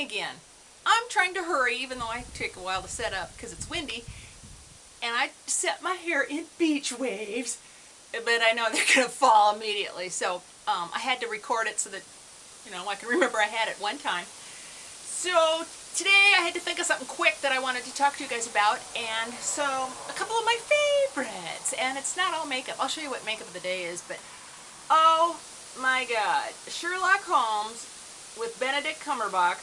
again. I'm trying to hurry, even though I take a while to set up because it's windy. And I set my hair in beach waves, but I know they're going to fall immediately. So I had to record it so that, you know, I can remember I had it one time. So today I had to think of something quick that I wanted to talk to you guys about. And so a couple of my favorites. And it's not all makeup. I'll show you what makeup of the day is. But oh my God. Sherlock Holmes with Benedict Cumberbatch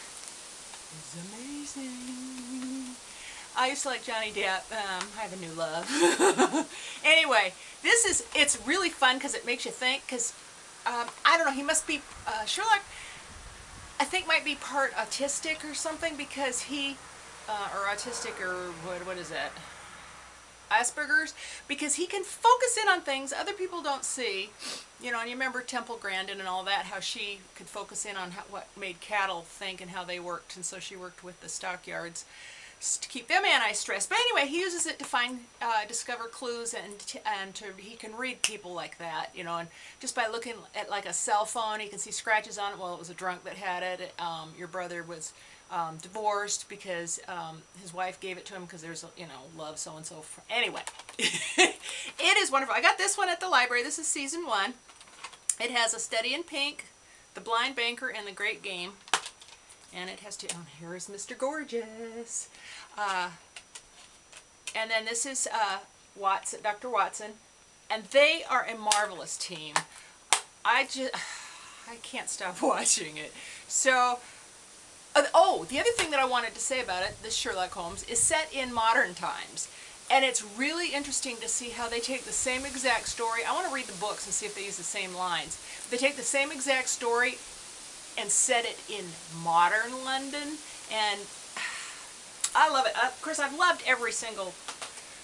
is amazing. I used to like Johnny Depp. I have a new love. Anyway, it's really fun because it makes you think. Because, I don't know, he must be, Sherlock, I think might be part autistic or something because he, or autistic or what is that? Asperger's, because he can focus in on things other people don't see. You know, and you remember Temple Grandin and all that, how she could focus in on what made cattle think and how they worked, and so she worked with the stockyards to keep them anti-stressed. But anyway, he uses it to find, discover clues, and he can read people like that, you know, and just by looking at like a cell phone, he can see scratches on it. Well, it was a drunk that had it. Your brother was divorced because his wife gave it to him because there's, you know, love so-and-so. Anyway, it is wonderful. I got this one at the library. This is season 1. It has A Study in Pink, The Blind Banker, and The Great Game. And it has to, oh, here is Mr. Gorgeous. And then this is Watson, Dr. Watson. And they are a marvelous team. I can't stop watching it. So, oh, the other thing that I wanted to say about it, this Sherlock Holmes, is set in modern times. And it's really interesting to see how they take the same exact story. I want to read the books and see if they use the same lines. They take the same exact story and set it in modern London. And I love it. Of course, I've loved every single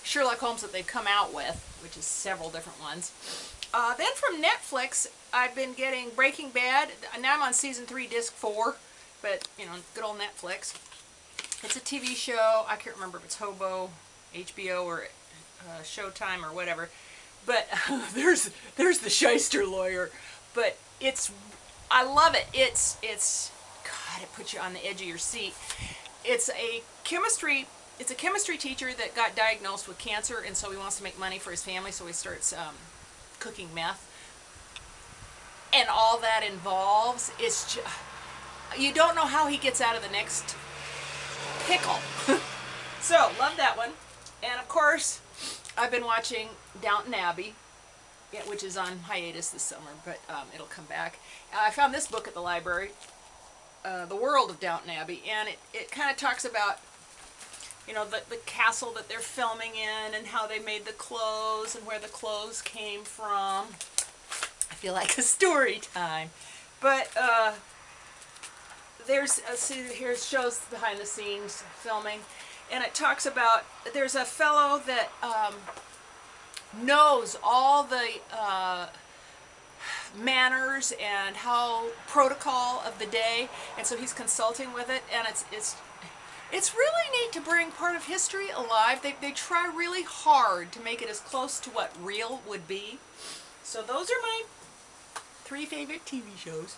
Sherlock Holmes that they've come out with, which is several different ones. Then from Netflix, I've been getting Breaking Bad. Now I'm on season 3, disc 4. But, you know, good old Netflix. It's a TV show. I can't remember if it's Hobo, HBO, or Showtime, or whatever. But there's the shyster lawyer. But I love it. God, it puts you on the edge of your seat. It's a chemistry teacher that got diagnosed with cancer, and so he wants to make money for his family, so he starts cooking meth. And all that involves, it's just, you don't know how he gets out of the next pickle. So, love that one. And of course, I've been watching Downton Abbey, which is on hiatus this summer, but it'll come back. I found this book at the library, The World of Downton Abbey, and it kind of talks about, you know, the castle that they're filming in and how they made the clothes and where the clothes came from. I feel like a story time. But here's shows behind the scenes filming, and it talks about, there's a fellow that knows all the manners and how protocol of the day, and so he's consulting with it, and it's really neat to bring part of history alive. They try really hard to make it as close to what real would be. So those are my 3 favorite TV shows.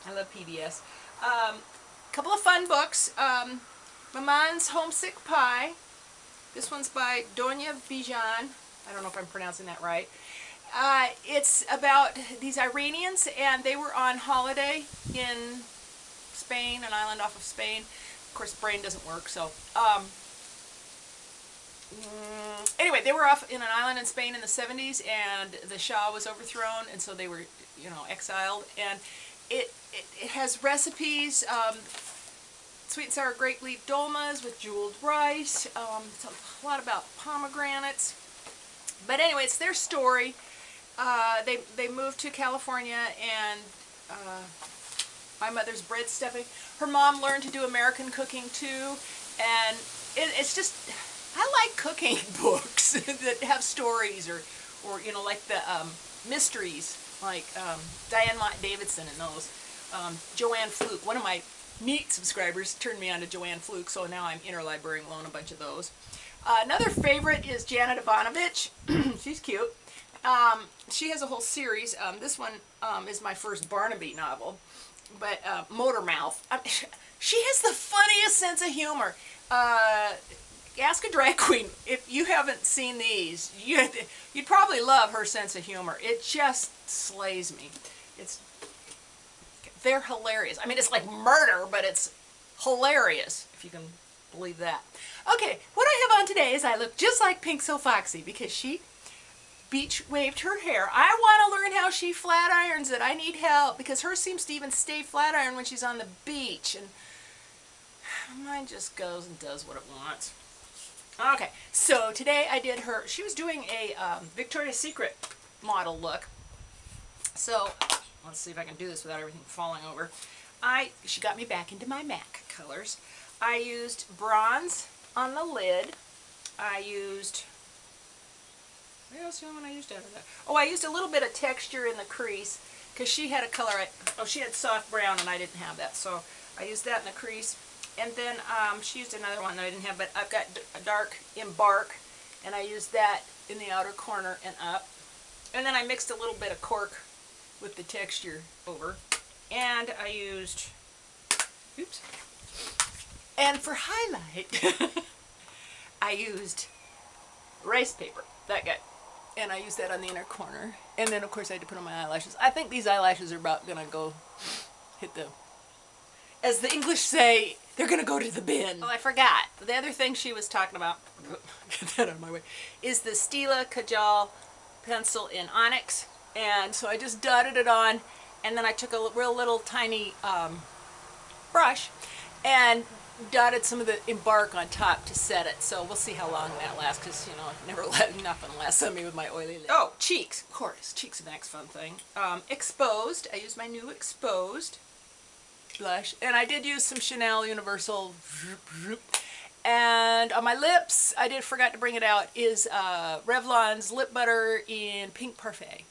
I love PBS. Couple of fun books. Maman's Homesick Pie. This one's by Donia, Bijan. I don't know if I'm pronouncing that right. It's about these Iranians, and they were on holiday in Spain, an island off of Spain. Of course, the brain doesn't work, so... anyway, they were off in an island in Spain in the 70s, and the Shah was overthrown, and so they were, you know, exiled. And it has recipes, sweet and sour grape leaf dolmas with jeweled rice. It's a lot about pomegranates. But anyway, it's their story. They moved to California, and my mother's bread stuffing. Her mom learned to do American cooking too, and it's just, I like cooking books that have stories, or you know, like the mysteries, like Diane Mott Davidson and those. Joanne Fluke, one of my neat subscribers, turned me on to Joanne Fluke, so now I'm interlibrary loan a bunch of those. Another favorite is Janet Ivanovich. She's cute. She has a whole series. This one is my first Barnaby novel, but Motor Mouth. She has the funniest sense of humor. Ask a Drag Queen. If you haven't seen these, you'd probably love her sense of humor. It just slays me. They're hilarious. I mean, it's like murder, but it's hilarious, if you can believe that. Okay, what I have on today is I look just like pinksofoxy because she beach waved her hair. I want to learn how she flat irons it. I need help because hers seems to even stay flat iron when she's on the beach, and mine just goes and does what it wants. Okay, so today I did her, she was doing a Victoria's Secret model look. So let's see if I can do this without everything falling over. She got me back into my MAC colors. I used bronze on the lid. I used, what else did I use after that? Oh, I used a little bit of texture in the crease because she had a color, she had soft brown and I didn't have that. So I used that in the crease. And then she used another one that I didn't have, but I've got a dark Embark, and I used that in the outer corner and up. And then I mixed a little bit of Cork with the texture over. And I used, oops, and for highlight, I used Ricepaper, that guy. And I used that on the inner corner. And then, of course, I had to put on my eyelashes. I think these eyelashes are about going to go hit the, as the English say, they're going to go to the bin. Oh, I forgot. The other thing she was talking about, get that out of my way, is the Stila Kajal pencil in Onyx. And so I just dotted it on, and then I took a real little tiny brush and dotted some of the Embark on top to set it. So we'll see how long that lasts, because, you know, not going to last on me with my oily lid. Oh, cheeks. Of course. Cheeks are the next fun thing. Exposed. I used my new Exposed blush, and I did use some Chanel Universal, and on my lips I forgot to bring it out, is Revlon's Lip Butter in Pink Parfait.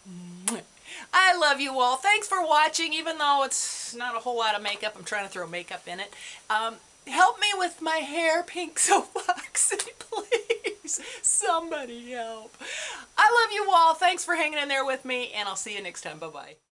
I love you all. Thanks for watching, even though it's not a whole lot of makeup. I'm trying to throw makeup in it. Help me with my hair, pinksofoxy, please. Somebody help. I love you all. Thanks for hanging in there with me, and I'll see you next time. Bye-bye.